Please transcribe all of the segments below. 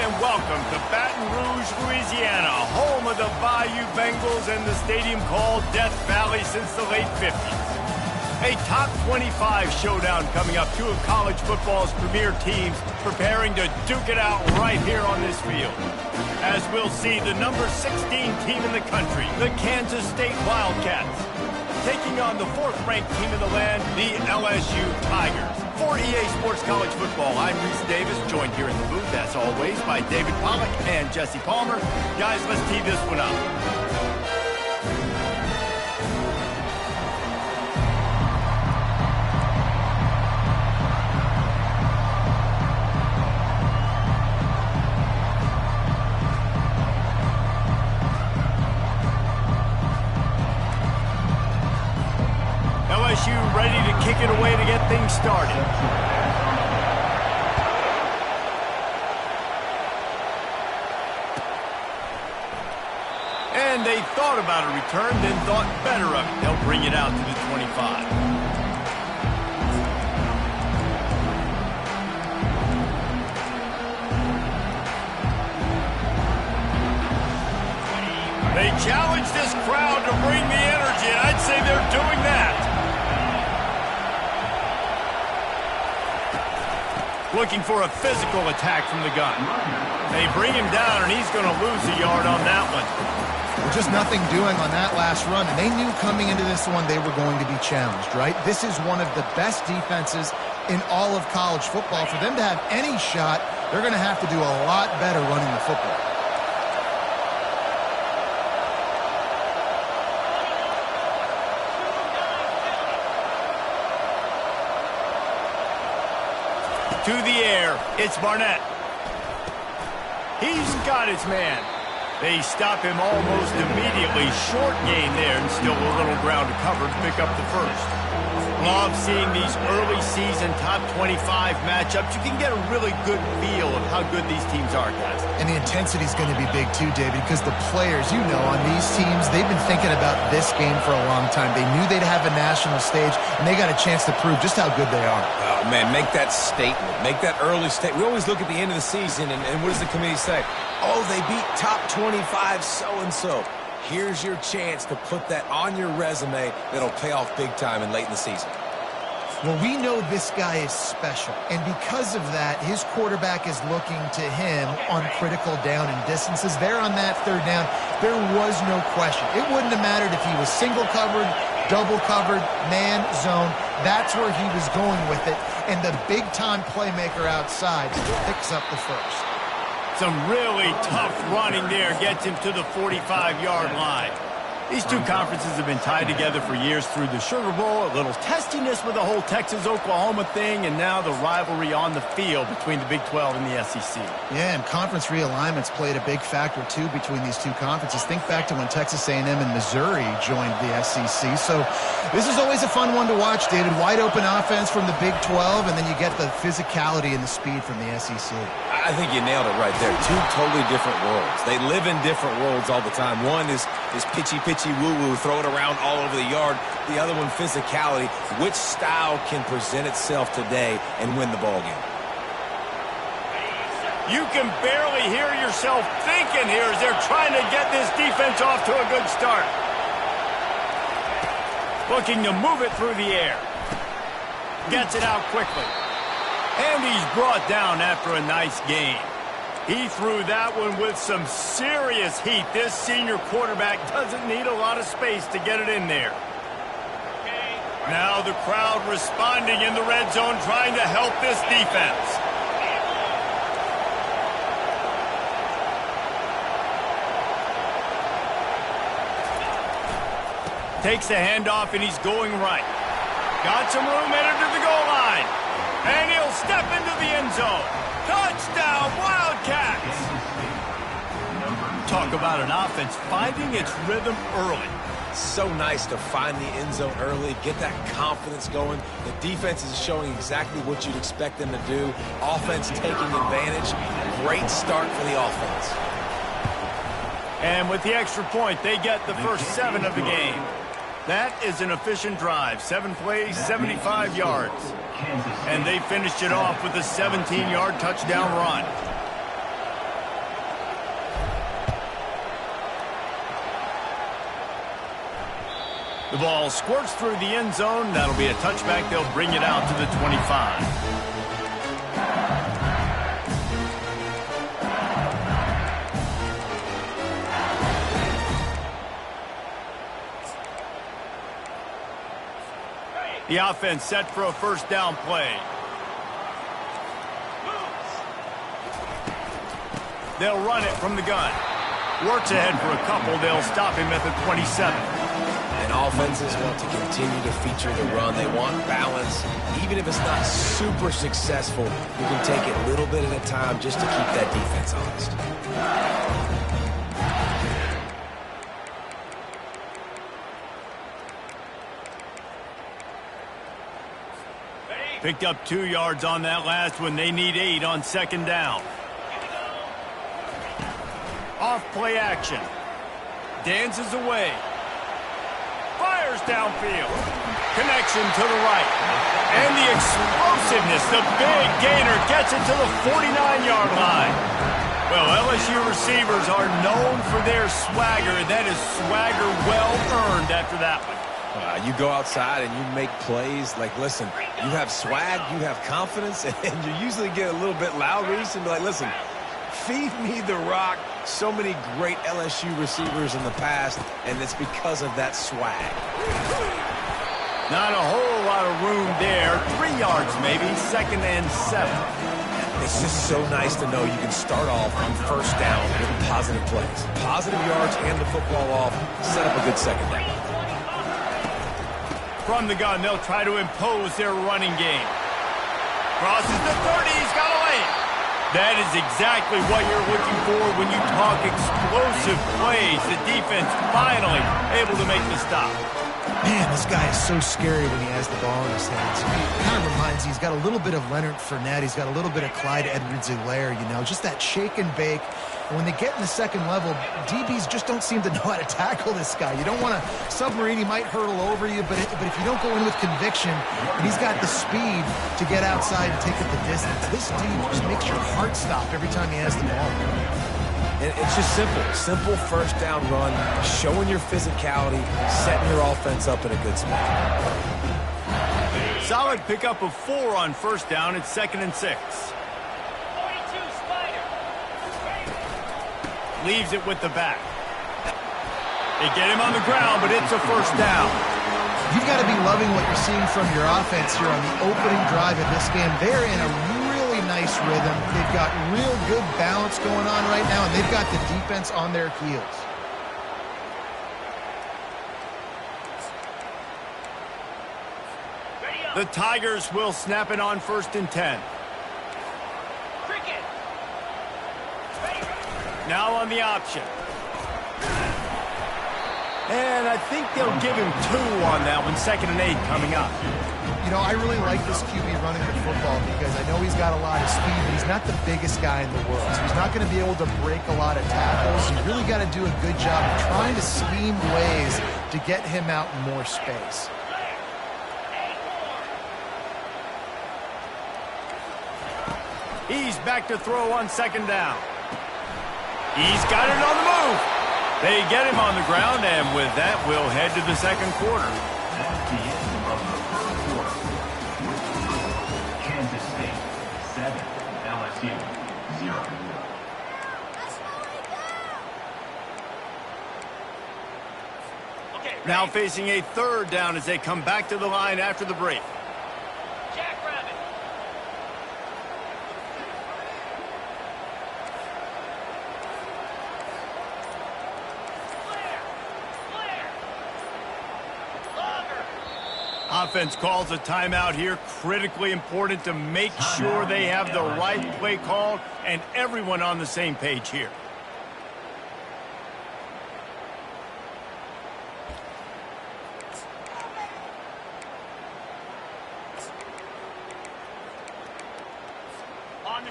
and welcome to Baton Rouge, Louisiana, home of the Bayou Bengals and the stadium called Death Valley since the late 50s. A top 25 showdown coming up, two of college football's premier teams preparing to duke it out right here on this field. As we'll see, the number 16 team in the country, the Kansas State Wildcats, taking on the fourth-ranked team in the land, the LSU Tigers. For EA Sports College Football, I'm Reese Davis, joined here in the booth, as always, by David Pollack and Jesse Palmer. Guys, let's tee this one up. LSU ready to kick it away to get things started. And they thought about a return, then thought better of it. They'll bring it out to the 25. They challenge this crowd to bring the energy, and I'd say they're doing that. Looking for a physical attack from the gun. They bring him down, and he's going to lose a yard on that one. Well, just nothing doing on that last run, and they knew coming into this one they were going to be challenged, right? This is one of the best defenses in all of college football. For them to have any shot, they're going to have to do a lot better running the football. To the air, it's Barnett. He's got his man. They stop him almost immediately. Short gain there, and still a little ground to cover to pick up the first. Love seeing these early season top 25 matchups. You can get a really good feel of how good these teams are, guys. And the intensity is going to be big too, David, because the players, you know, on these teams, they've been thinking about this game for a long time. They knew they'd have a national stage, and they got a chance to prove just how good they are. Oh, man, make that statement. Make that early statement. We always look at the end of the season, and what does the committee say? Oh, they beat top 25 so-and-so. Here's your chance to put that on your resume that'll pay off big time and late in the season. Well, we know this guy is special, and because of that, his quarterback is looking to him on critical down and distances. There on that third down, there was no question. It wouldn't have mattered if he was single covered, double covered, man, zone. That's where he was going with it, and the big-time playmaker outside picks up the first. Some really tough running there gets him to the 45-yard line. These two conferences have been tied together for years through the Sugar Bowl, a little testiness with the whole Texas-Oklahoma thing, and now the rivalry on the field between the Big 12 and the SEC. Yeah, and conference realignments played a big factor, too, between these two conferences. Think back to when Texas A&M and Missouri joined the SEC. So this is always a fun one to watch, David. Wide-open offense from the Big 12, and then you get the physicality and the speed from the SEC. I think you nailed it right there. Two totally different worlds. They live in different worlds all the time. One is pitchy woo-woo, throw it around all over the yard. The other one, physicality. Which style can present itself today and win the ball game? You can barely hear yourself thinking here as they're trying to get this defense off to a good start. Looking to move it through the air. Gets it out quickly. And he's brought down after a nice gain. He threw that one with some serious heat. This senior quarterback doesn't need a lot of space to get it in there. Now the crowd responding in the red zone, trying to help this defense. Takes the handoff, and he's going right. Got some room headed to the goal line. And he'll step into the end zone. Touchdown, Wildcats! Talk about an offense finding its rhythm early. So nice to find the end zone early, get that confidence going. The defense is showing exactly what you'd expect them to do. Offense taking advantage. Great start for the offense. And with the extra point, they get the first 7 of the game. That is an efficient drive. 7 plays, 75 yards. And they finished it off with a 17-yard touchdown run. The ball squirts through the end zone. That'll be a touchback. They'll bring it out to the 25. The offense set for a first down play. They'll run it from the gun. Works ahead for a couple. They'll stop him at the 27. And offenses want to continue to feature the run. They want balance. Even if it's not super successful, you can take it a little bit at a time just to keep that defense honest. Picked up 2 yards on that last one. They need 8 on second down. Off play action. Dances away. Fires downfield. Connection to the right. And the explosiveness, the big gainer gets it to the 49-yard line. Well, LSU receivers are known for their swagger. That is swagger well earned after that one. You go outside and you make plays. Like, listen, you have swag, you have confidence, and you usually get a little bit loud, Reese, and be like, listen, feed me the rock. So many great LSU receivers in the past, and it's because of that swag. Not a whole lot of room there. 3 yards maybe, second and 7. It's just so nice to know you can start off on first down with positive plays. Positive yards, hand the football off, set up a good second down. From the gun, they'll try to impose their running game. Crosses the 30, he's got a lane. That is exactly what you're looking for when you talk explosive plays. The defense finally able to make the stop. Man, this guy is so scary when he has the ball in his hands. He kind of reminds me, he's got a little bit of Leonard Fournette. He's got a little bit of Clyde Edwards-Helaire, you know, just that shake and bake. And when they get in the second level, DBs just don't seem to know how to tackle this guy. You don't want to submarine. He might hurtle over you, but if you don't go in with conviction, and he's got the speed to get outside and take it the distance, this dude just makes your heart stop every time he has the ball. And it's just simple first down run, showing your physicality, setting your offense up in a good spot. Solid pickup of 4 on first down. It's second and 6. Leaves it with the back. They get him on the ground, but it's a first down. You've got to be loving what you're seeing from your offense here on the opening drive of this game. They're in a really nice rhythm. They've got real good balance going on right now, and they've got the defense on their heels. The Tigers will snap it on first and 10. Now on the option. And I think they'll give him 2 on that one. Second and 8 coming up. You know, I really like this QB running the football because I know he's got a lot of speed, but he's not the biggest guy in the world. So he's not going to be able to break a lot of tackles. You really got to do a good job of trying to scheme ways to get him out in more space. He's back to throw on second down. He's got it on the move. They get him on the ground, and with that, we'll head to the second quarter. That's the end of the first quarter. Kansas State 7, LSU 0. Now facing a third down as they come back to the line after the break. Offense calls a timeout here. Critically important to make sure they have the right play call and everyone on the same page here.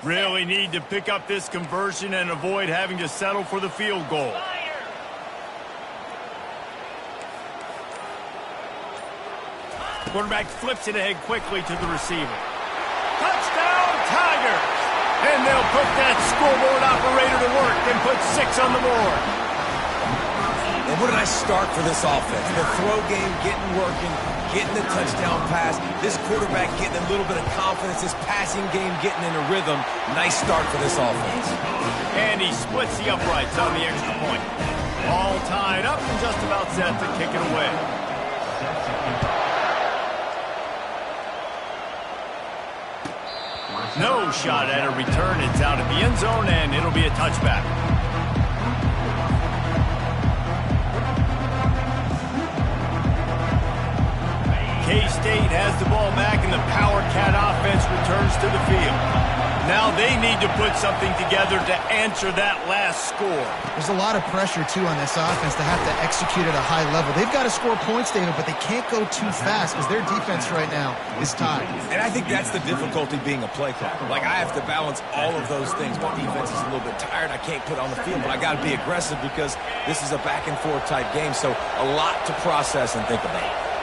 Really need to pick up this conversion and avoid having to settle for the field goal. Quarterback flips it ahead quickly to the receiver. Touchdown, Tigers! And they'll put that scoreboard operator to work and put 6 on the board. And And what did I start for this offense? The throw game getting working, getting the touchdown pass, this quarterback getting a little bit of confidence, this passing game getting in a rhythm. Nice start for this offense. And he splits the uprights on the extra point. All tied up and just about set to kick it away. No shot at a return. It's out of the end zone, and it'll be a touchback. K-State has the ball back, and the Power Cat offense returns to the field. Now they need to put something together to answer that last score. There's a lot of pressure, too, on this offense to have to execute at a high level. They've got to score points, David, but they can't go too fast because their defense right now is tied. And I think that's the difficulty being a play caller. Like, I have to balance all of those things. My defense is a little bit tired. I can't put on the field, but I got to be aggressive because this is a back-and-forth type game, so a lot to process and think about.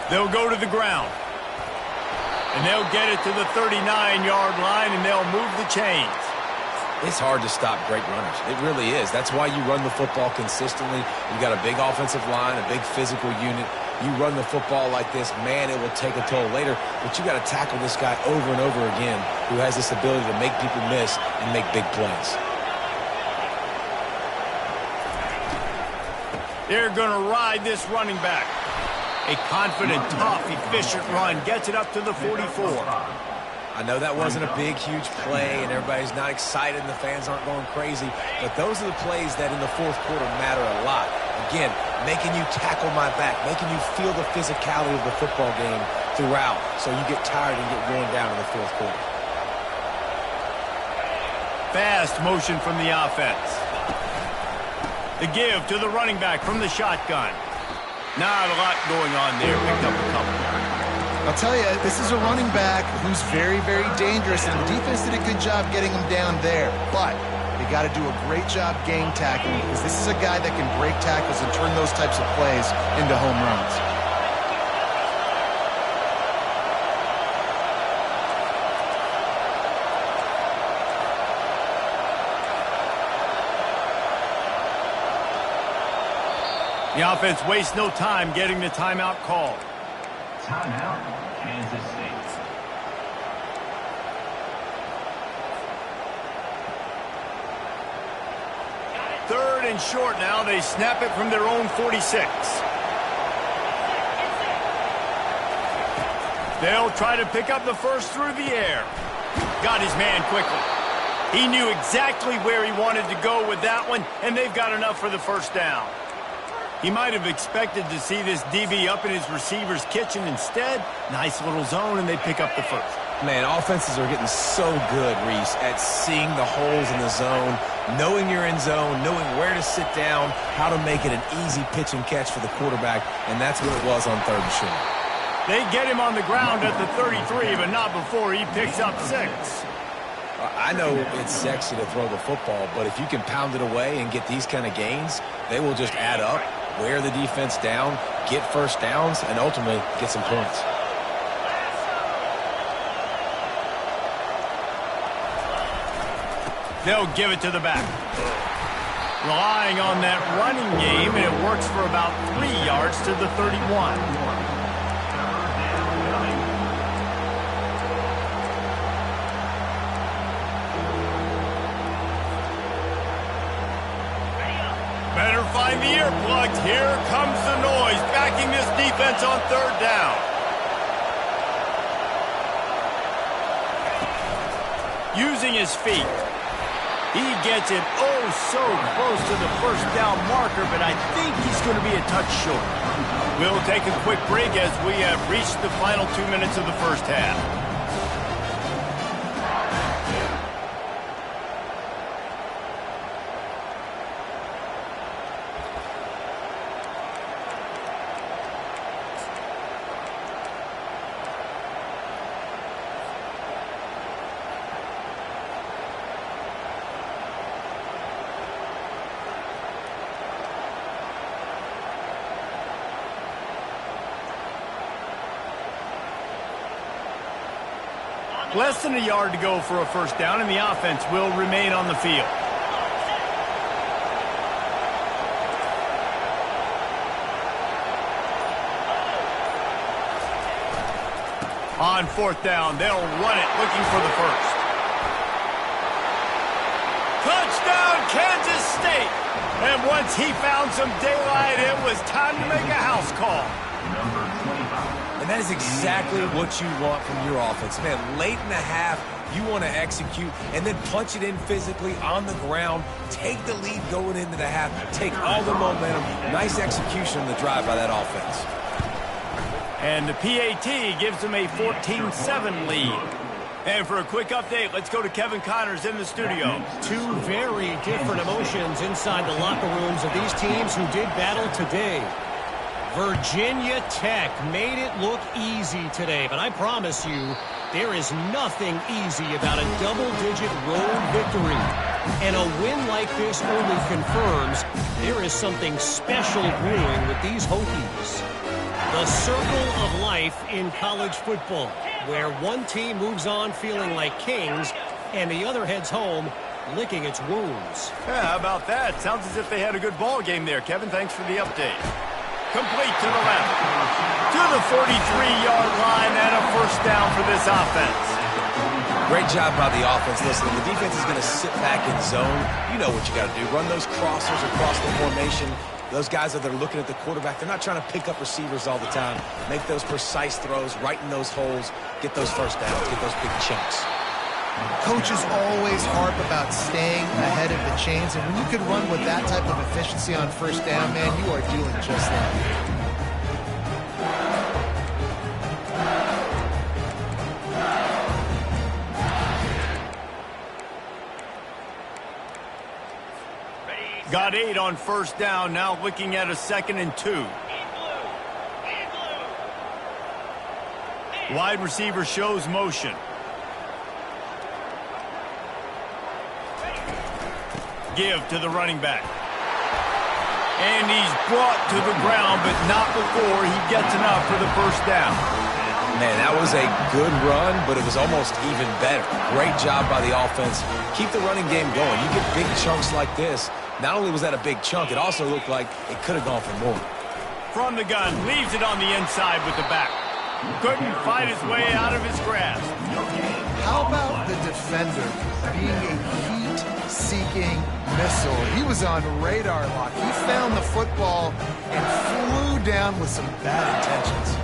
They'll go to the ground. And they'll get it to the 39-yard line, and they'll move the chains. It's hard to stop great runners. It really is. That's why you run the football consistently. You got a big offensive line, a big physical unit. You run the football like this, man, it will take a toll later. But you got to tackle this guy over and over again who has this ability to make people miss and make big plays. They're going to ride this running back. A confident, tough, efficient run gets it up to the 44. I know that wasn't a big, huge play, and everybody's not excited, and the fans aren't going crazy, but those are the plays that in the fourth quarter matter a lot. Again, making you tackle my back, making you feel the physicality of the football game throughout, so you get tired and get worn down in the fourth quarter. Fast motion from the offense. The give to the running back from the shotgun. Not a lot going on there. Picked up a couple. I'll tell you, this is a running back who's very, very dangerous, and the defense did a good job getting him down there. But they got to do a great job game tackling because this is a guy that can break tackles and turn those types of plays into home runs. The offense wastes no time getting the timeout called. Timeout, Kansas State. Third and short now. They snap it from their own 46. They'll try to pick up the first through the air. Got his man quickly. He knew exactly where he wanted to go with that one, and they've got enough for the first down. He might have expected to see this DB up in his receiver's kitchen. Instead, nice little zone, and they pick up the first. Man, offenses are getting so good, Reese, at seeing the holes in the zone, knowing you're in zone, knowing where to sit down, how to make it an easy pitch and catch for the quarterback, and that's what it was on third and short. They get him on the ground at the 33, but not before he picks up 6. I know it's sexy to throw the football, but if you can pound it away and get these kind of gains, they will just add up, wear the defense down, get first downs, and ultimately get some points. They'll give it to the back. Relying on that running game, and it works for about 3 yards to the 31. Better find the earplugs. Here comes the noise, backing this defense on third down. Using his feet. He gets it oh so close to the first down marker, but I think he's going to be a touch short. We'll take a quick break as we have reached the final 2 minutes of the first half. Less than a yard to go for a first down, and the offense will remain on the field. On fourth down, they'll run it, looking for the first. Touchdown, Kansas State! And once he found some daylight, it was time to make a house call. And that is exactly what you want from your offense. Man, late in the half, you want to execute and then punch it in physically on the ground, take the lead going into the half, take all the momentum. Nice execution on the drive by that offense. And the PAT gives them a 14-7 lead. And for a quick update, let's go to Kevin Connors in the studio. Two very different emotions inside the locker rooms of these teams who did battle today. Virginia Tech made it look easy today, but I promise you, there is nothing easy about a double-digit road victory. And a win like this only confirms there is something special brewing with these Hokies. The circle of life in college football, where one team moves on feeling like kings and the other heads home licking its wounds. Yeah, how about that? Sounds as if they had a good ball game there. Kevin, thanks for the update. Complete to the left. To the 43-yard line and a first down for this offense. Great job by the offense. Listen, the defense is going to sit back in zone. You know what you got to do. Run those crossers across the formation. Those guys that are looking at the quarterback, they're not trying to pick up receivers all the time. Make those precise throws, right in those holes, get those first downs, get those big chunks. Coaches always harp about staying ahead of the chains, and when you can run with that type of efficiency on first down, man, you are doing just that. Got 8 on first down, now looking at a 2nd and 2. Wide receiver shows motion. Give to the running back. And he's brought to the ground, but not before he gets enough for the first down. Man, that was a good run, but it was almost even better. Great job by the offense. Keep the running game going. You get big chunks like this. Not only was that a big chunk, it also looked like it could have gone for more. From the gun, leaves it on the inside with the back. Couldn't fight his way out of his grasp. How about the defender being a heat-seeking missile? He was on radar lock. He found the football and flew down with some bad intentions.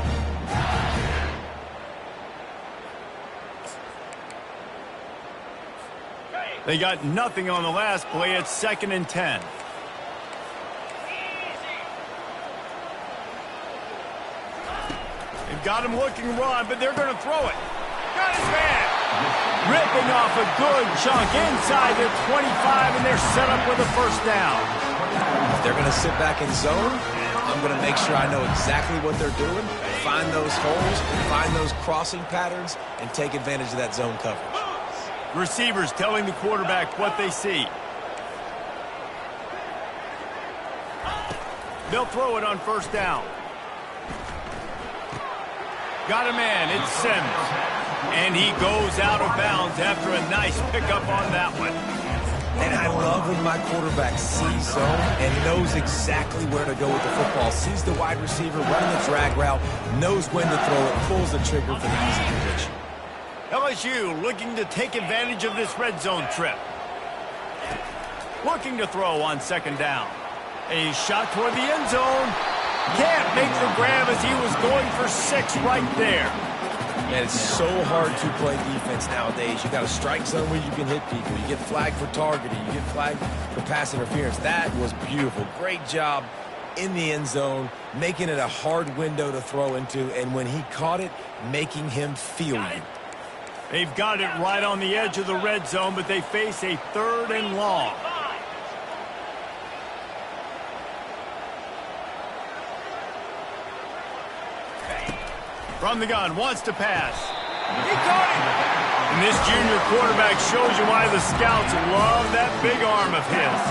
They got nothing on the last play. It's 2nd and 10. They've got him looking run, but they're going to throw it. Got his man. Ripping off a good chunk inside the 25, and they're set up with a first down. If they're going to sit back in zone, I'm going to make sure I know exactly what they're doing, find those holes, find those crossing patterns, and take advantage of that zone coverage. Receivers telling the quarterback what they see. They'll throw it on first down. Got a man, it's Sims. And he goes out of bounds after a nice pickup on that one. And I love when my quarterback sees zone and knows exactly where to go with the football. Sees the wide receiver running the drag route, knows when to throw it, pulls the trigger for the easy completion. LSU looking to take advantage of this red zone trip. Looking to throw on 2nd down. A shot toward the end zone. Can't make the grab as he was going for 6 right there. Man, it's so hard to play defense nowadays. You got a strike zone where you can hit people. You get flagged for targeting. You get flagged for pass interference. That was beautiful. Great job in the end zone, making it a hard window to throw into, and when he caught it, making him feel you. They've got it right on the edge of the red zone, but they face a 3rd and long. From the gun, wants to pass. He caught him. And this junior quarterback shows you why the scouts love that big arm of his.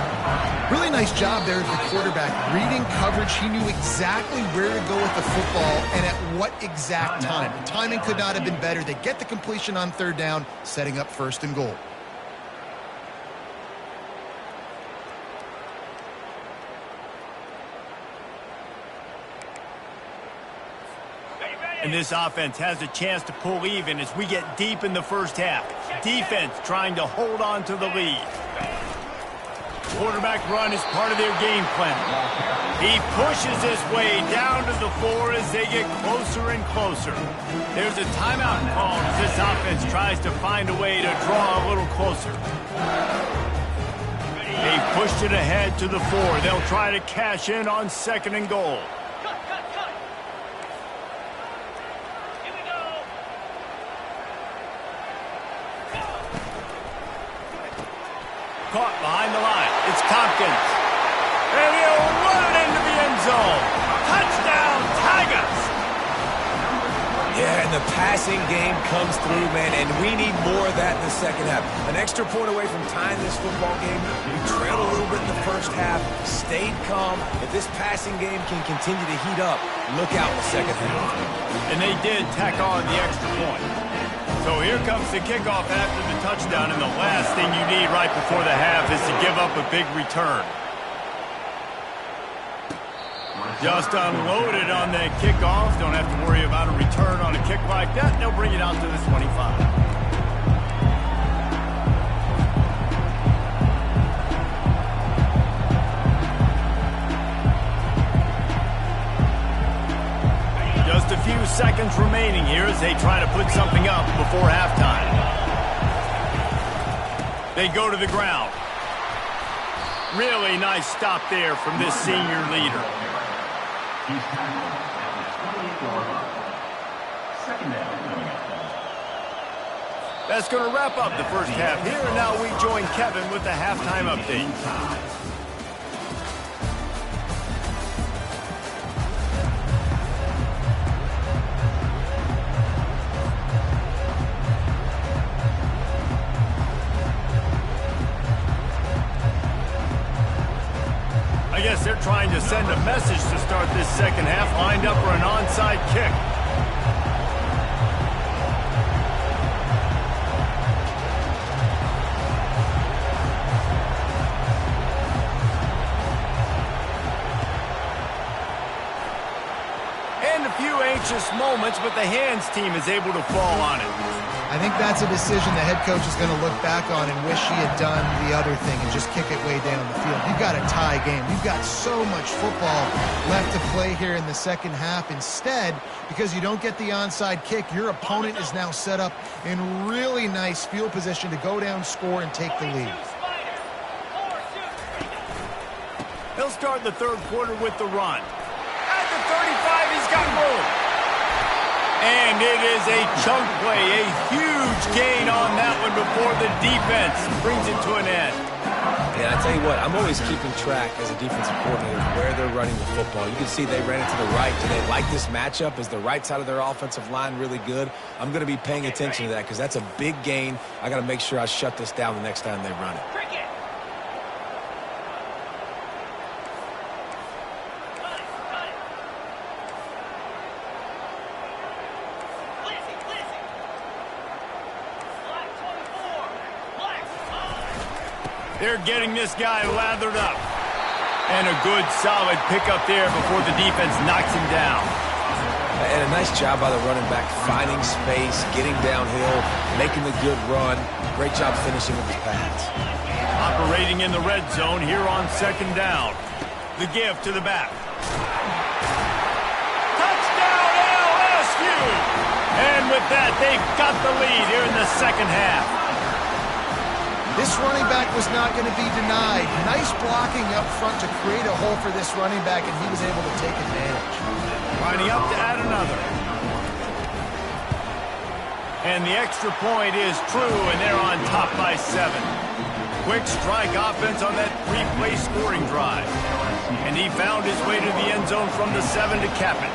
Really nice job there of the quarterback. Reading coverage, he knew exactly where to go with the football and at what exact time. The timing could not have been better. They get the completion on third down, setting up first and goal. And this offense has a chance to pull even as we get deep in the first half. Defense trying to hold on to the lead. Quarterback run is part of their game plan. He pushes his way down to the floor as they get closer and closer. There's a timeout called as this offense tries to find a way to draw a little closer. They pushed it ahead to the 4. They'll try to cash in on second and goal. Caught behind the line. It's Tompkins. And he'll run it into the end zone. Touchdown, Tigers! Yeah, and the passing game comes through, man, and we need more of that in the second half. An extra point away from tying this football game. We trailed a little bit in the first half, stayed calm. If this passing game can continue to heat up, look out in the second half. And they did tack on the extra point. So here comes the kickoff after the touchdown, and the last thing you need right before the half is to give up a big return. Just unloaded on that kickoff. Don't have to worry about a return on a kick like that. They'll bring it out to the 25. Just a few seconds remaining here as they try to put something up before halftime. They go to the ground. Really nice stop there from this senior leader. He's tackled at the 28-yard line. Second down coming up. That's going to wrap up the first half here, and now we join Kevin with the halftime update. I guess they're trying to send a message to start this second half, lined up for an onside kick. And a few anxious moments, but the hands team is able to fall on it. I think that's a decision the head coach is going to look back on and wish he had done the other thing and just kick it way down the field. You've got a tie game. You've got so much football left to play here in the second half. Instead, because you don't get the onside kick, your opponent is now set up in really nice field position to go down, score, and take the lead. He'll start the third quarter with the run. At the 35, he's got room. And it is a chunk play, a huge gain on that one before the defense brings it to an end. Yeah, I tell you what, I'm always keeping track as a defensive coordinator where they're running the football. You can see they ran it to the right. Do they like this matchup? Is the right side of their offensive line really good? I'm going to be paying attention to that because that's a big gain. I got to make sure I shut this down the next time they run it. They're getting this guy lathered up. And a good, solid pickup there before the defense knocks him down. And a nice job by the running back, finding space, getting downhill, making the good run. Great job finishing with his pass. Operating in the red zone here on second down. The give to the back. Touchdown, LSU! And with that, they've got the lead here in the second half. This running back was not going to be denied. Nice blocking up front to create a hole for this running back, and he was able to take advantage. Lining up to add another. And the extra point is true, and they're on top by 7. Quick strike offense on that 3-play scoring drive. And he found his way to the end zone from the 7 to cap it.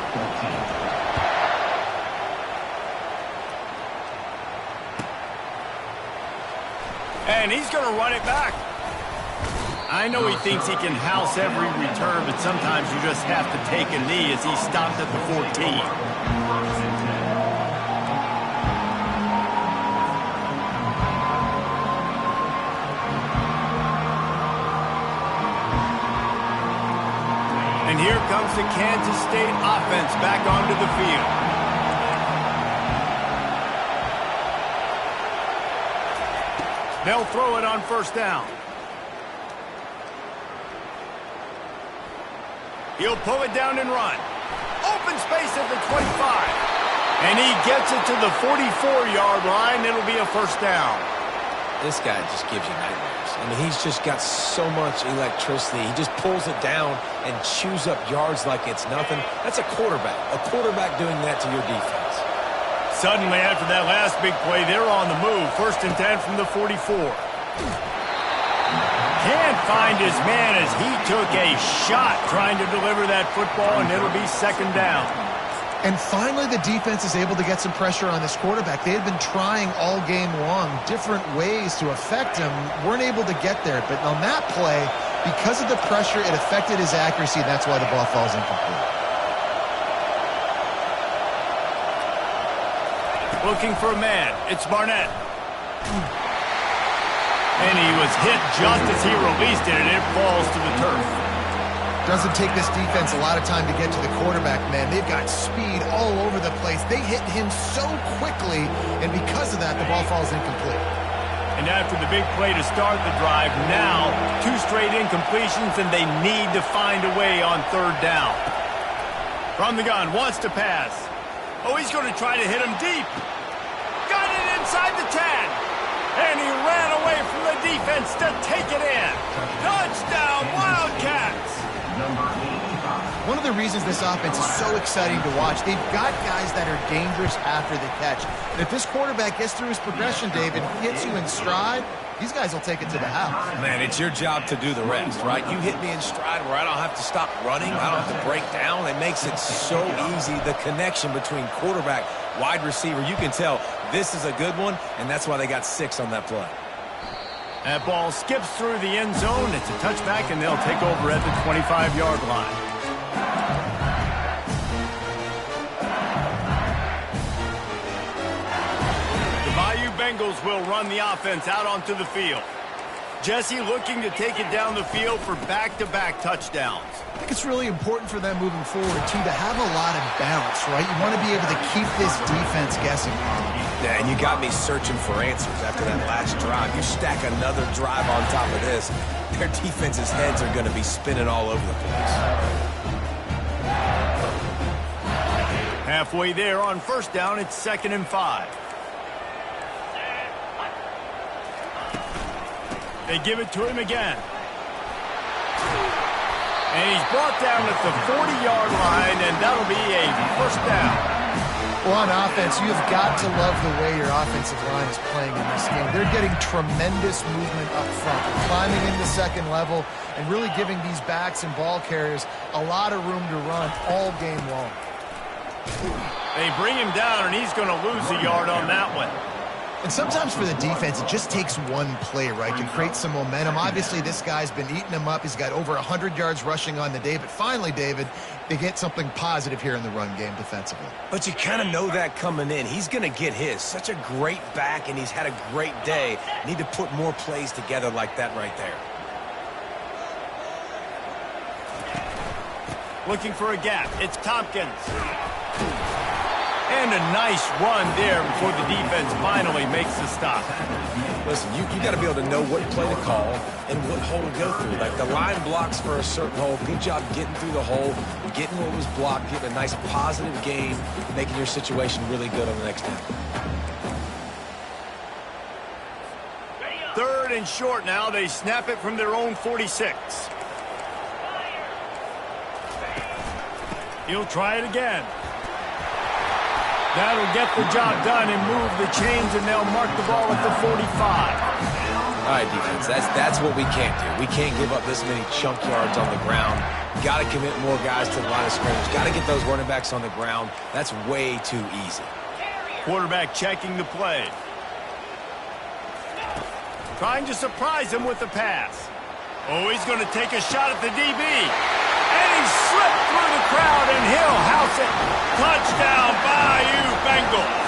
And he's going to run it back. I know he thinks he can house every return, but sometimes you just have to take a knee as he stopped at the 14. And here comes the Kansas State offense back onto the field. They'll throw it on first down. He'll pull it down and run. Open space at the 25. And he gets it to the 44-yard line. It'll be a first down. This guy just gives you nightmares. I mean, he's just got so much electricity. He just pulls it down and chews up yards like it's nothing. That's a quarterback. A quarterback doing that to your defense. Suddenly, after that last big play, they're on the move. 1st and 10 from the 44. Can't find his man as he took a shot trying to deliver that football, and it'll be 2nd down. And finally, the defense is able to get some pressure on this quarterback. They had been trying all game long different ways to affect him, weren't able to get there. But on that play, because of the pressure, it affected his accuracy, and that's why the ball falls incomplete. Looking for a man. It's Barnett. And he was hit just as he released it, and it falls to the turf. Doesn't take this defense a lot of time to get to the quarterback, man. They've got speed all over the place. They hit him so quickly, and because of that, the ball falls incomplete. And after the big play to start the drive, now 2 straight incompletions, and they need to find a way on 3rd down. From the gun, wants to pass. Oh, he's going to try to hit him deep. Got it inside the 10. And he ran away from the defense to take it in. Touchdown, Wildcats! One of the reasons this offense is so exciting to watch, they've got guys that are dangerous after the catch. And if this quarterback gets through his progression, David, hits you in stride, these guys will take it to the house. Man, it's your job to do the rest, right? You hit me in stride where I don't have to stop running. I don't have to break down. It makes it so easy, the connection between quarterback, wide receiver. You can tell this is a good one, and that's why they got 6 on that play. That ball skips through the end zone. It's a touchback, and they'll take over at the 25-yard line. The Bayou Bengals will run the offense out onto the field. Jesse looking to take it down the field for back-to-back touchdowns. I think it's really important for them moving forward, too, to have a lot of balance, right? You want to be able to keep this defense guessing. Yeah, and you got me searching for answers after that last drive. You stack another drive on top of this, their defense's heads are going to be spinning all over the place. Halfway there on 1st down, it's 2nd and 5. They give it to him again. And he's brought down at the 40-yard line, and that'll be a 1st down. Well, on offense, you've got to love the way your offensive line is playing in this game. They're getting tremendous movement up front, climbing into 2nd level, and really giving these backs and ball carriers a lot of room to run all game long. They bring him down, and he's going to lose a yard on that one. And sometimes for the defense, it just takes one play, right, to create some momentum. Obviously, this guy's been eating them up. He's got over 100 yards rushing on the day. But finally, David, they get something positive here in the run game defensively. But you kind of know that coming in. He's going to get his. Such a great back, and he's had a great day. Need to put more plays together like that right there. Looking for a gap. It's Tompkins. And a nice run there before the defense finally makes the stop. Listen, you got to be able to know what play to call and what hole to go through. Like the line blocks for a certain hole. Good job getting through the hole, getting what was blocked, getting a nice positive gain, making your situation really good on the next down. 3rd and short now. They snap it from their own 46. He'll try it again. That'll get the job done and move the chains, and they'll mark the ball at the 45. All right, defense, that's what we can't do. We can't give up this many chunk yards on the ground. Got to commit more guys to the line of scrimmage. Got to get those running backs on the ground. That's way too easy. Quarterback checking the play. trying to surprise him with the pass. Oh, he's going to take a shot at the DB. And he slipped through the crowd, and he'll house it. Touchdown, Bayou Bengals.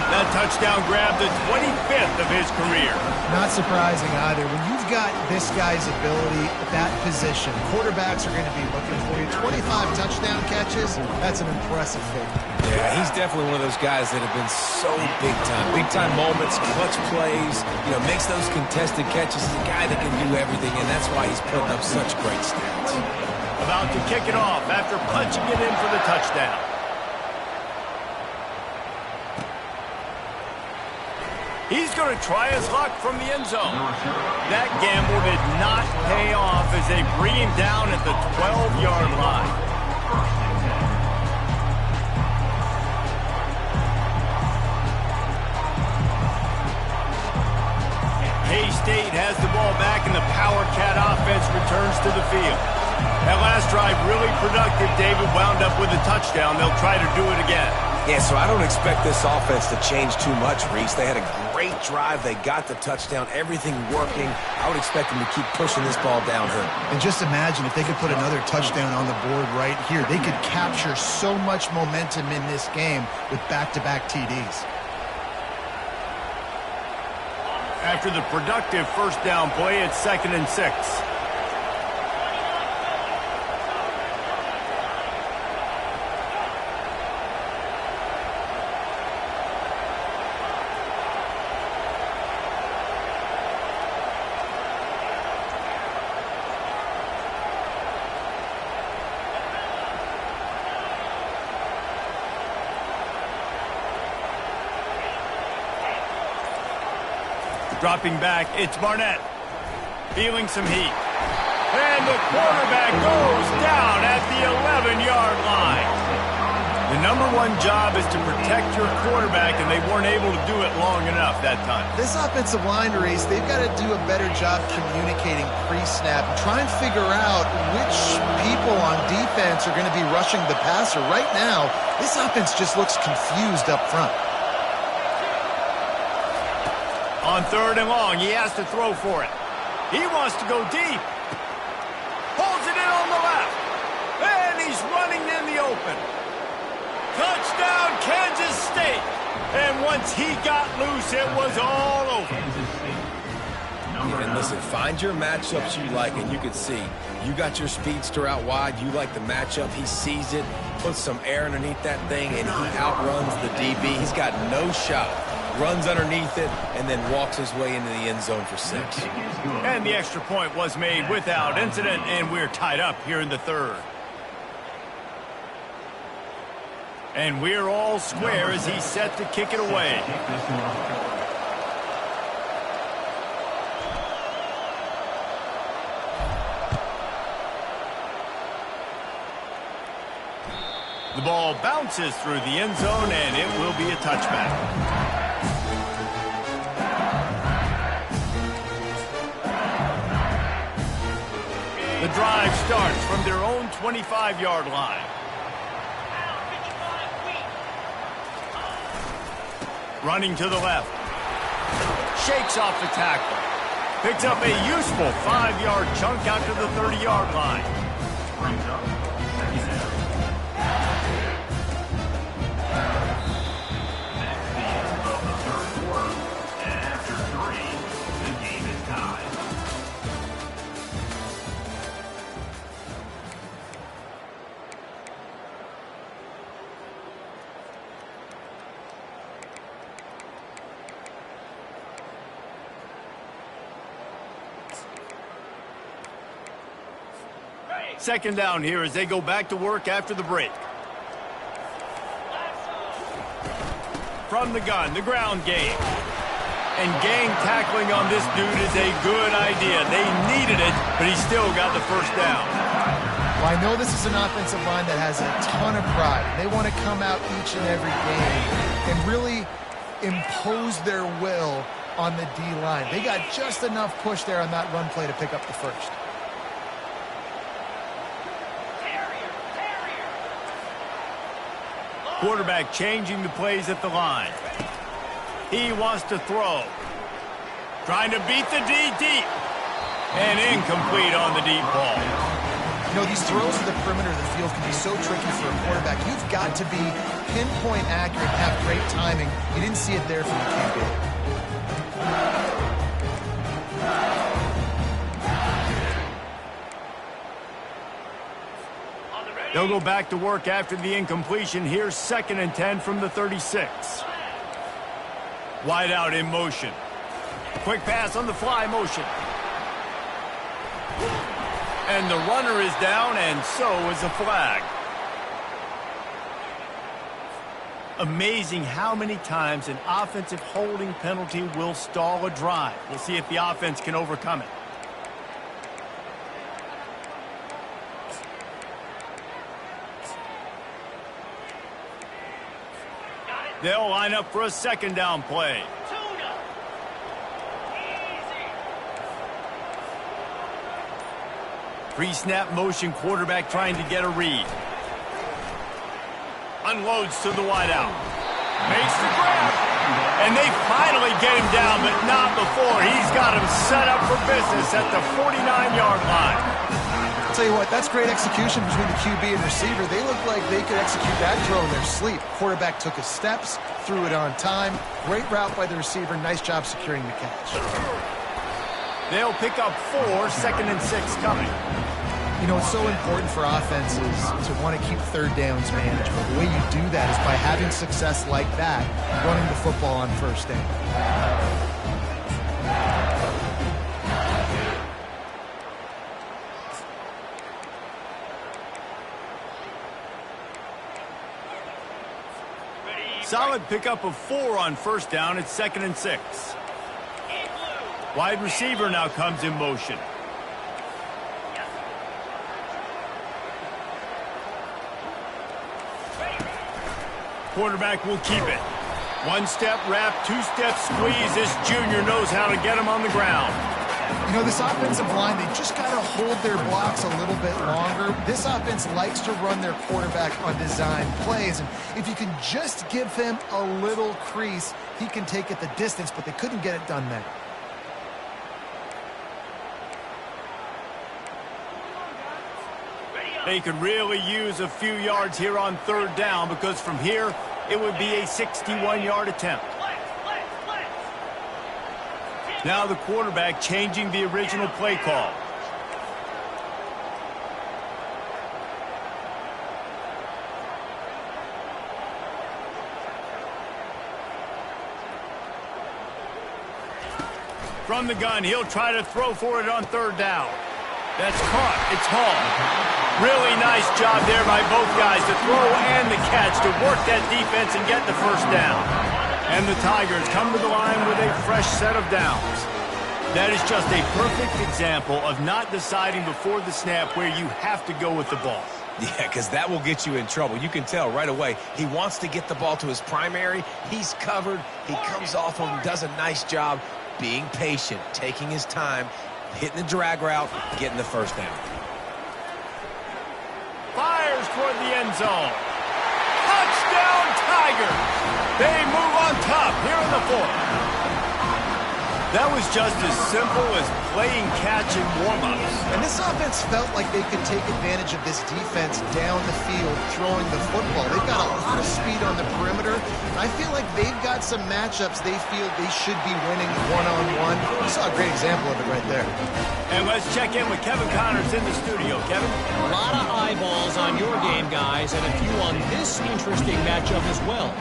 That touchdown grabbed the 25th of his career. Not surprising either. When you've got this guy's ability at that position, quarterbacks are going to be looking for you. 25 touchdown catches, that's an impressive figure. Yeah, he's definitely one of those guys that have been so big time. Big time moments, clutch plays, makes those contested catches. He's a guy that can do everything, and that's why he's putting up such great stats. About to kick it off after punching it in for the touchdown. He's going to try his luck from the end zone. That gamble did not pay off as they bring him down at the 12-yard line. K-State has the ball back, and the Power Cat offense returns to the field. That last drive really productive. David wound up with a touchdown. They'll try to do it again. Yeah, so I don't expect this offense to change too much, Reese. They had a great drive. They got the touchdown. Everything working. I would expect them to keep pushing this ball downhill. And just imagine if they could put another touchdown on the board right here. They could capture so much momentum in this game with back-to-back TDs. After the productive first down play, it's 2nd and 6. Dropping back, it's Barnett. Feeling some heat. And the quarterback goes down at the 11-yard line. The #1 job is to protect your quarterback, and they weren't able to do it long enough that time. This offensive line race, they've got to do a better job communicating pre-snap and try and figure out which people on defense are going to be rushing the passer. Right now, this offense just looks confused up front. On 3rd and long, he has to throw for it. He wants to go deep. Holds it in on the left. And he's running in the open. Touchdown, Kansas State. And once he got loose, it was all over. And listen, find your matchups you like, and you can see. You got your speedster out wide. You like the matchup. He sees it, puts some air underneath that thing, and he outruns the DB. He's got no shot. Runs underneath it, and then walks his way into the end zone for 6. And the extra point was made without incident, and we're tied up here in the 3rd. And we're all square as he's set to kick it away. The ball bounces through the end zone, and it will be a touchback. The drive starts from their own 25-yard line. Running to the left. Shakes off the tackle. Picks up a useful 5-yard chunk out to the 30-yard line. Brings up 2nd down. That's the end of the 3rd quarter. And after 3, the game is tied. Second down here as they go back to work after the break. From the gun, the ground game. And gang tackling on this dude is a good idea. They needed it, but he still got the first down. Well, I know this is an offensive line that has a ton of pride. They want to come out each and every game and really impose their will on the D-line. They got just enough push there on that run play to pick up the first. Quarterback changing the plays at the line. He wants to throw. Trying to beat the D deep. And incomplete on the deep ball. You know, these throws to the perimeter of the field can be so tricky for a quarterback. You've got to be pinpoint accurate and have great timing. You didn't see it there from the QB. They'll go back to work after the incompletion. Here's 2nd and 10 from the 36. Wide out in motion. Quick pass on the fly motion. And the runner is down, and so is the flag. Amazing how many times an offensive holding penalty will stall a drive. We'll see if the offense can overcome it. They'll line up for a 2nd down play. Pre-snap motion, quarterback trying to get a read. Unloads to the wideout. Makes the grab. And they finally get him down, but not before. He's got him set up for business at the 49-yard line. I'll tell you what, that's great execution between the QB and receiver. They look like they could execute that throw in their sleep. Quarterback took his steps, threw it on time. Great route by the receiver. Nice job securing the catch. They'll pick up 4, 2nd and 6 coming. You know, it's so important for offenses to want to keep 3rd downs managed. But the way you do that is by having success like that, running the football on 1st down. Solid pickup of 4 on 1st down. It's 2nd and 6. Wide receiver now comes in motion. Quarterback will keep it. 1-step wrap, 2-step squeeze. This junior knows how to get him on the ground. You know, this offensive line, they just got to hold their blocks a little bit longer. This offense likes to run their quarterback on design plays. And if you can just give him a little crease, he can take it the distance, but they couldn't get it done there. They could really use a few yards here on 3rd down because from here, it would be a 61-yard attempt. Now the quarterback changing the original play call. From the gun, he'll try to throw for it on 3rd down. That's caught. It's Hall. Really nice job there by both guys to throw and the catch to work that defense and get the 1st down. And the Tigers come to the line with a fresh set of downs. That is just a perfect example of not deciding before the snap where you have to go with the ball. Yeah, because that will get you in trouble. You can tell right away he wants to get the ball to his primary. He's covered. He comes off him, does a nice job being patient, taking his time, hitting the drag route, getting the 1st down. Fires toward the end zone. Touchdown, Tigers! They move on top here in the 4th. That was just as simple as playing catch in warm-ups. And this offense felt like they could take advantage of this defense down the field, throwing the football. They've got a lot of speed on the perimeter. I feel like they've got some matchups they feel they should be winning one-on-one. You saw a great example of it right there. And let's check in with Kevin Connors in the studio. Kevin? A lot of eyeballs on your game, guys, and a few on this interesting matchup as well.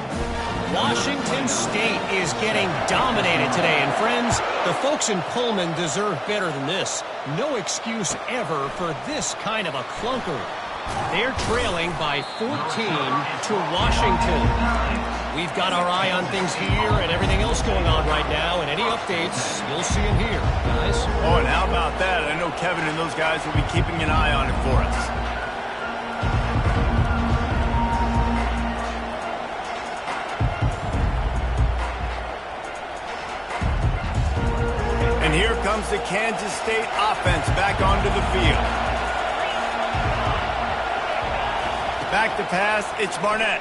Washington State is getting dominated today, and friends, the folks in Pullman deserve better than this. No excuse ever for this kind of a clunker. They're trailing by 14 to Washington. We've got our eye on things here and everything else going on right now, and any updates, you'll see them here, guys. Oh, and how about that? I know Kevin and those guys will be keeping an eye on it for us. And here comes the Kansas State offense back onto the field. Back to pass, it's Barnett.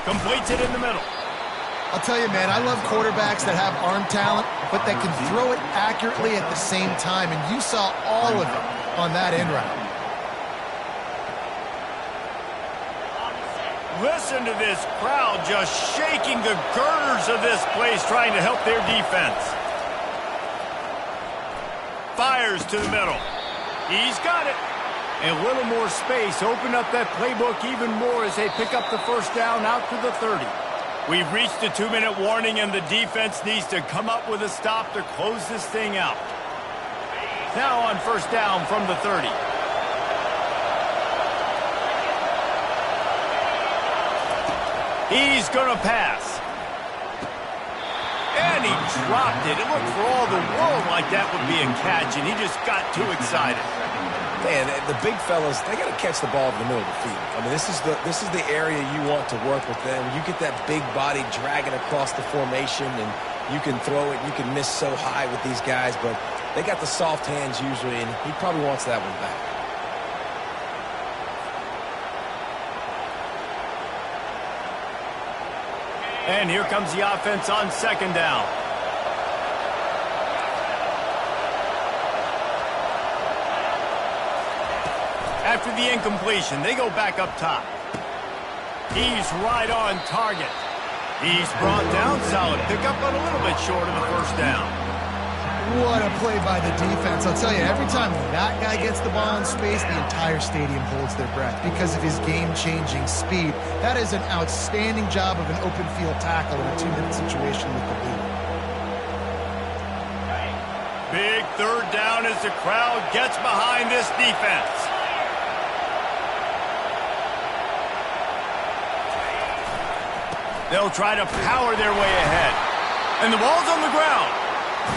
Completes it in the middle. I'll tell you, man, I love quarterbacks that have arm talent, but that can throw it accurately at the same time, and you saw all of it on that end route. Listen to this crowd just shaking the girders of this place, trying to help their defense. Fires to the middle. He's got it. And a little more space. Open up that playbook even more as they pick up the first down out to the 30. We've reached the 2-minute warning, and the defense needs to come up with a stop to close this thing out. Now on first down from the 30. He's going to pass. And he dropped it. It looked for all the world like that would be a catch, and he just got too excited. Man, the big fellas, they got to catch the ball in the middle of the field. I mean, this is the area you want to work with them. You get that big body dragging across the formation, and you can throw it. You can miss so high with these guys, but they got the soft hands usually, and he probably wants that one back. And here comes the offense on second down. After the incompletion, they go back up top. He's right on target. He's brought down. Solid pickup, but a little bit short of the first down. What a play by the defense. I'll tell you, every time that guy gets the ball in space, the entire stadium holds their breath because of his game-changing speed. That is an outstanding job of an open field tackle in a 2-minute situation with the lead. Big third down as the crowd gets behind this defense. They'll try to power their way ahead. And the ball's on the ground.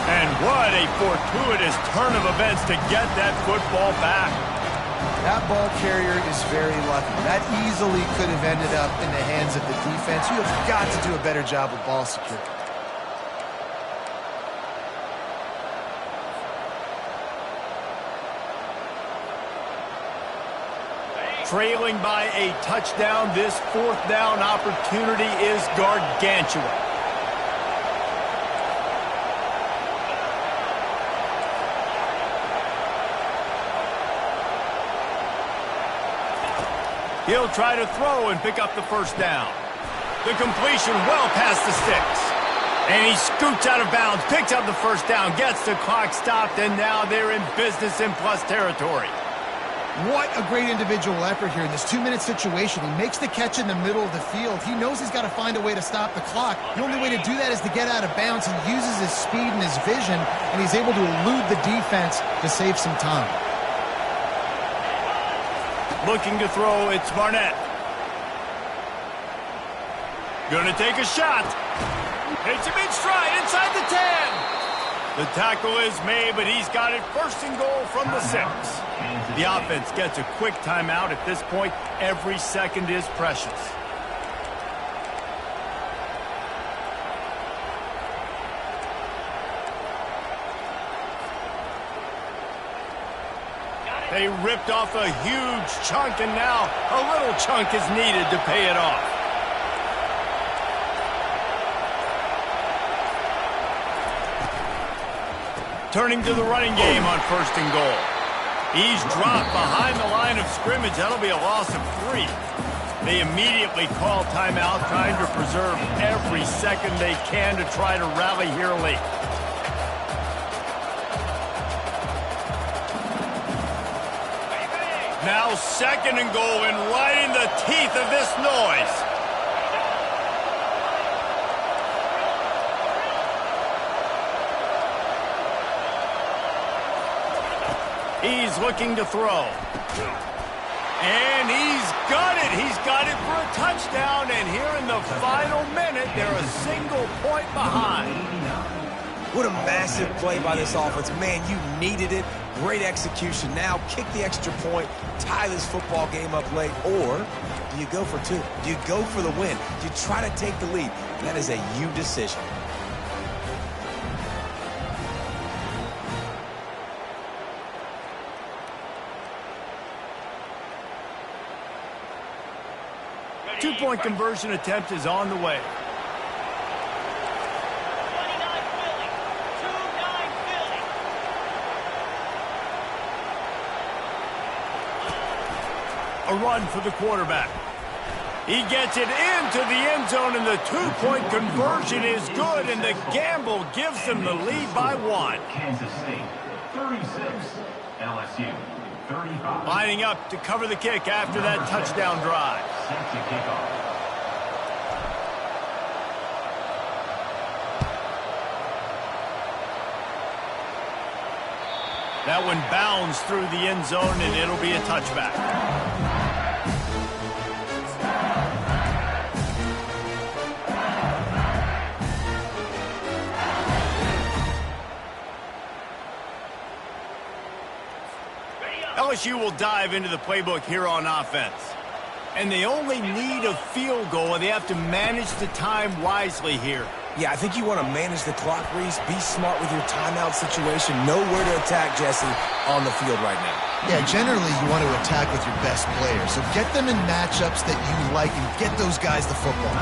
And what a fortuitous turn of events to get that football back. That ball carrier is very lucky. That easily could have ended up in the hands of the defense. You have got to do a better job with ball security. Trailing by a touchdown, this fourth down opportunity is gargantuan. He'll try to throw and pick up the first down. The completion well past the sticks. And he scoots out of bounds, picks up the first down, gets the clock stopped, and now they're in business in plus territory. What a great individual effort here in this 2-minute situation. He makes the catch in the middle of the field. He knows he's got to find a way to stop the clock. The only way to do that is to get out of bounds. He uses his speed and his vision, and he's able to elude the defense to save some time. Looking to throw, it's Barnett. Gonna take a shot. Hits him in stride inside the 10. The tackle is made, but he's got it first and goal from the 6. The offense gets a quick timeout. At this point, every second is precious. They ripped off a huge chunk, and now a little chunk is needed to pay it off. Turning to the running game on first and goal. He's dropped behind the line of scrimmage. That'll be a loss of 3. They immediately call timeout, trying to preserve every second they can to try to rally here late. Now second and goal, and right in the teeth of this noise. He's looking to throw. And he's got it. He's got it for a touchdown. And here in the final minute, they're a single point behind. What a massive play by this offense. Man, you needed it. Great execution. Now kick the extra point, tie this football game up late, or do you go for 2? Do you go for the win? Do you try to take the lead? That is a you decision. Two-point conversion attempt is on the way. A run for the quarterback. He gets it into the end zone, and the two-point conversion is good, and the gamble gives them the lead by 1. Kansas State, 36. LSU, 35. Lining up to cover the kick after that touchdown drive. Set to kick off. That one bounds through the end zone, and it'll be a touchback. LSU will dive into the playbook here on offense. And they only need a field goal, and they have to manage the time wisely here. Yeah, I think you want to manage the clock, Reese. Be smart with your timeout situation. Know where to attack, Jesse, on the field right now. Yeah, generally you want to attack with your best players. So get them in matchups that you like and get those guys the football.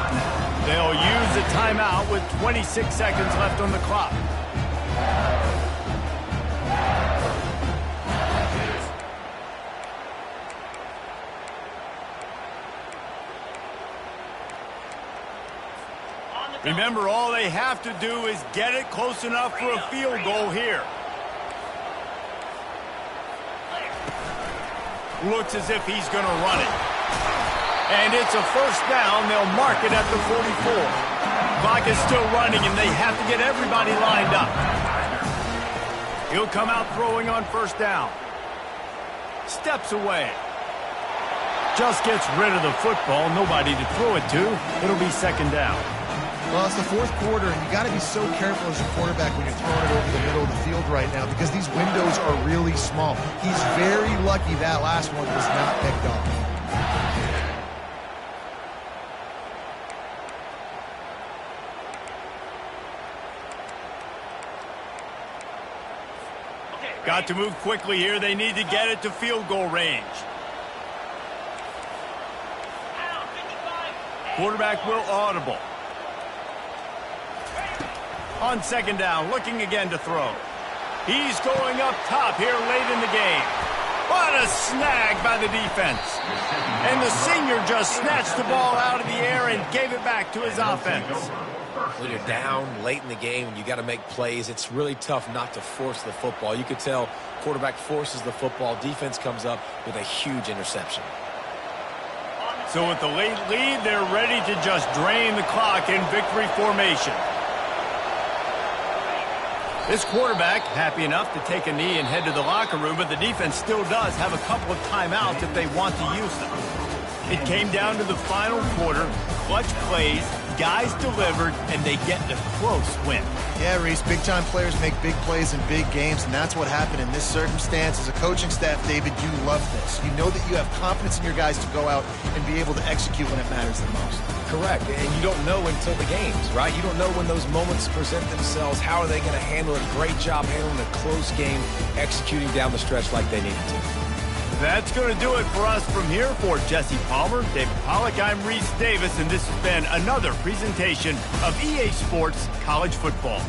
They'll use the timeout with 26 seconds left on the clock. Remember, all they have to do is get it close enough for a field goal here. Looks as if he's going to run it. And it's a first down. They'll mark it at the 44. Clock is still running, and they have to get everybody lined up. He'll come out throwing on first down. Steps away. Just gets rid of the football. Nobody to throw it to. It'll be second down. Well, it's the fourth quarter, and you got to be so careful as a quarterback when you're throwing it over the middle of the field right now because these windows are really small. He's very lucky that last one was not picked off. Got to move quickly here. They need to get it to field goal range. Quarterback will audible. On second down, looking again to throw. He's going up top here late in the game. What a snag by the defense. And the senior just snatched the ball out of the air and gave it back to his offense. When you're down late in the game and you got to make plays, it's really tough not to force the football. You could tell quarterback forces the football. Defense comes up with a huge interception. So with the late lead, they're ready to just drain the clock in victory formation. This quarterback happy enough to take a knee and head to the locker room, but the defense still does have a couple of timeouts if they want to use them. It came down to the final quarter, clutch plays, guys delivered, and they get a close win. Yeah, Reese, big-time players make big plays in big games, and that's what happened in this circumstance. As a coaching staff, David, you love this. You know that you have confidence in your guys to go out and be able to execute when it matters the most. Correct, and you don't know until the games, right? You don't know when those moments present themselves. How are they going to handle it? Great job handling a close game, executing down the stretch like they needed to. That's going to do it for us from here. For Jesse Palmer, David Pollack, I'm Reese Davis, and this has been another presentation of EA Sports College Football.